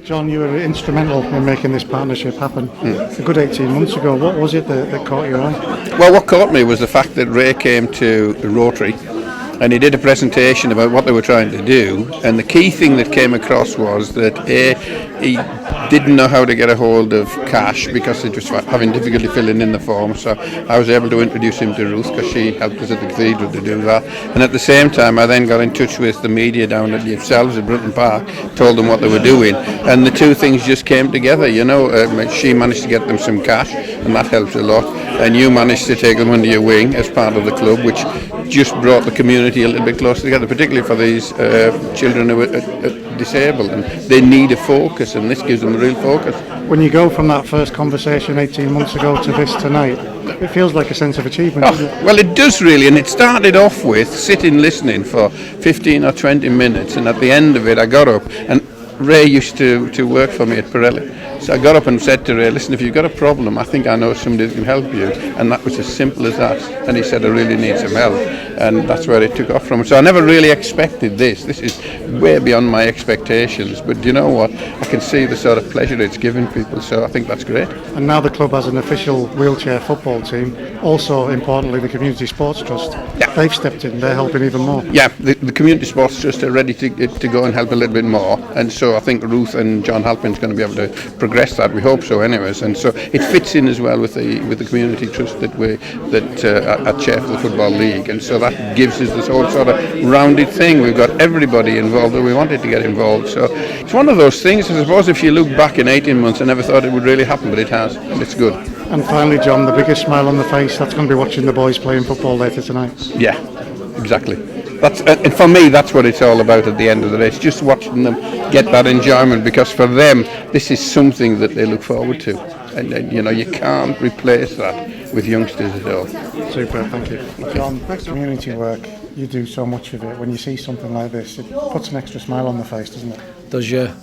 John, you were instrumental in making this partnership happen a good 18 months ago. What was it that caught your eye? Well, what caught me was the fact that Ray came to Rotary and he did a presentation about what they were trying to do, and the key thing that came across was that he didn't know how to get a hold of cash because he was having difficulty filling in the form, so I was able to introduce him to Ruth because she helped us at the cathedral to do that. And at the same time I then got in touch with the media down at yourselves at Brunton Park, told them what they were doing, and the two things just came together, you know. She managed to get them some cash and that helps a lot, and you managed to take them under your wing as part of the club, which just brought the community a little bit closer together, particularly for these children who are disabled, and they need a focus, and this gives them a real focus. When you go from that first conversation 18 months ago to this tonight, it feels like a sense of achievement, doesn't it? Well, it does really, and it started off with sitting listening for 15 or 20 minutes, and at the end of it I got up, and Ray used to work for me at Pirelli. So I got up and said to Ray, listen, if you've got a problem, I think I know somebody that can help you. And that was as simple as that. And he said, I really need some help. And that's where it took off from. So I never really expected this. This is way beyond my expectations. But you know what? I can see the sort of pleasure it's giving people. So I think that's great. And now the club has an official wheelchair football team. Also, importantly, the Community Sports Trust. Yeah. They've stepped in. They're helping even more. Yeah, the Community Sports Trust are ready to go and help a little bit more. And so I think Ruth and John Halpin's going to be able to progress that. We hope so, anyways. And so it fits in as well with the Community Trust that are chair for the Football League. And so that gives us this whole sort of rounded thing. We've got everybody involved that we wanted to get involved. So it's one of those things, I suppose, if you look back in 18 months, I never thought it would really happen, but it has, and it's good. And finally, John, the biggest smile on the face, that's going to be watching the boys playing football later tonight. Yeah, exactly. And for me, that's what it's all about at the end of the day. It's just watching them get that enjoyment, because for them, this is something that they look forward to. And you know, you can't replace that with youngsters at all. Super, thank you. John, community work, you do so much of it. When you see something like this, it puts an extra smile on the face, doesn't it? Does, yeah.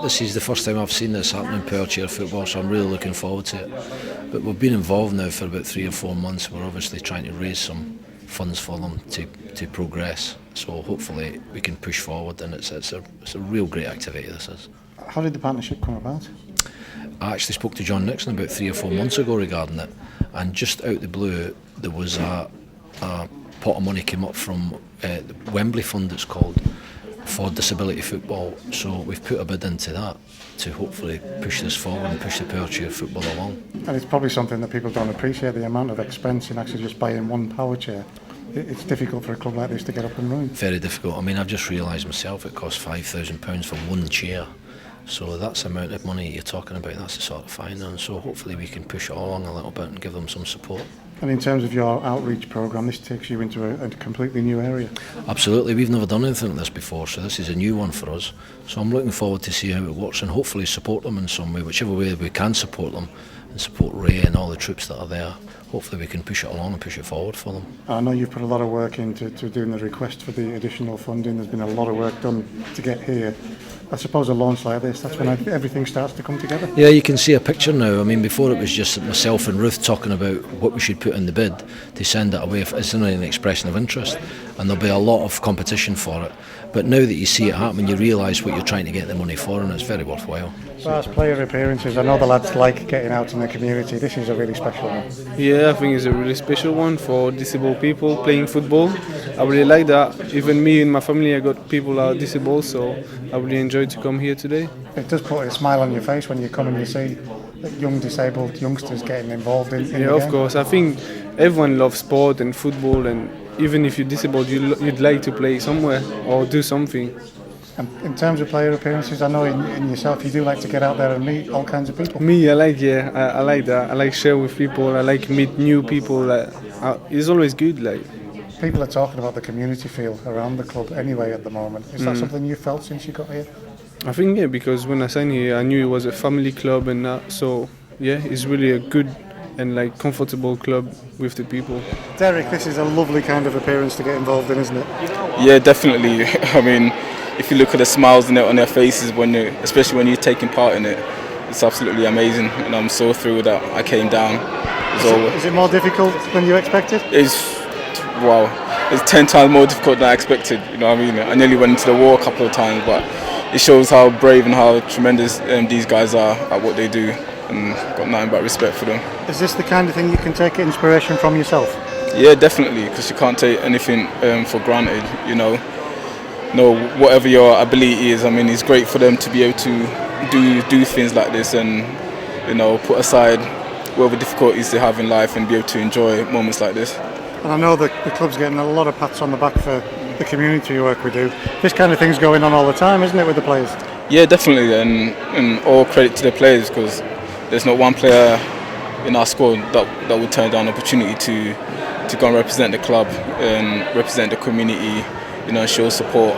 This is the first time I've seen this happen in Powerchair football, so I'm really looking forward to it. But we've been involved now for about 3 or 4 months. We're obviously trying to raise some funds for them to progress. So hopefully we can push forward, and it's a real great activity, this is. How did the partnership come about? I actually spoke to John Nixon about 3 or 4 months ago regarding it, and just out the blue there was a pot of money came up from the Wembley Fund, it's called, for disability football. So we've put a bid into that to hopefully push this forward and push the Powerchair football along. And it's probably something that people don't appreciate, the amount of expense in actually just buying one power chair. It's difficult for a club like this to get up and running. Very difficult. I mean, I've just realised myself it costs £5,000 for one chair. So that's the amount of money you're talking about, that's the sort of fine, and so hopefully we can push it along a little bit and give them some support. And in terms of your outreach programme, this takes you into a completely new area. Absolutely, we've never done anything like this before, so this is a new one for us. So I'm looking forward to see how it works and hopefully support them in some way, whichever way we can support them, and support Ray and all the troops that are there. Hopefully we can push it along and push it forward for them. I know you've put a lot of work into doing the request for the additional funding. There's been a lot of work done to get here. I suppose a launch like this, that's when everything starts to come together. Yeah, you can see a picture now. I mean, before it was just myself and Ruth talking about what we should put in the bid to send it away. It's only an expression of interest, and there'll be a lot of competition for it. But now that you see it happen, you realise what you're trying to get the money for, and it's very worthwhile. So as player appearances, I know the lads like getting out in the community. This is a really special one. Yeah, I think it's a really special one for disabled people playing football. I really like that. Even me and my family, I got people that are disabled, so I really enjoyed to come here today. It does put a smile on your face when you come and you see young disabled youngsters getting involved in the game. Of course. I think everyone loves sport and football, and even if you're disabled, you'd like to play somewhere or do something. And in terms of player appearances, I know in yourself you do like to get out there and meet all kinds of people. Me, I like that. I like share with people. I like meet new people. It's always good. People are talking about the community feel around the club anyway at the moment. Is that something you felt since you got here? I think because when I signed here, I knew it was a family club, and so it's really a good and comfortable club with the people. Derek, this is a lovely kind of appearance to get involved in, isn't it? Yeah, definitely. I mean, if you look at the smiles on their faces, especially when you're taking part in it, it's absolutely amazing, and I'm so thrilled that I came down. Is it more difficult than you expected? It's 10 times more difficult than I expected. You know what I mean? I nearly went into the wall a couple of times, but it shows how brave and how tremendous these guys are at what they do, and got nothing but respect for them. Is this the kind of thing you can take inspiration from yourself? Yeah, definitely, because you can't take anything for granted, you know. No, whatever your ability is, I mean, it's great for them to be able to do things like this and, you know, put aside whatever difficulties they have in life and be able to enjoy moments like this. And I know the club's getting a lot of pats on the back for the community work we do. This kind of thing's going on all the time, isn't it, with the players? Yeah, definitely, and all credit to the players, because there's not one player in our squad that would turn down an opportunity to go and represent the club and represent the community, you know, and show support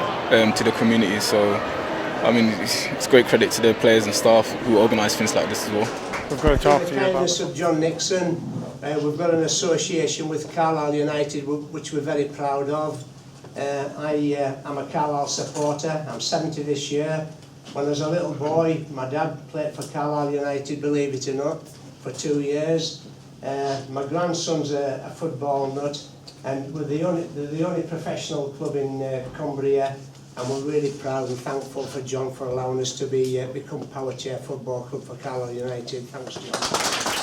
to the community. So, I mean, it's great credit to the players and staff who organise things like this as well. We've got to talk to you about. In the kindness of John Nixon, we've got an association with Carlisle United, which we're very proud of. I'm a Carlisle supporter. I'm 70 this year. When I was a little boy, my dad played for Carlisle United, believe it or not, for 2 years. My grandson's a football nut, and we're the only professional club in Cumbria, and we're really proud and thankful for John for allowing us to become Powerchair Football Club for Carlisle United. Thanks, John.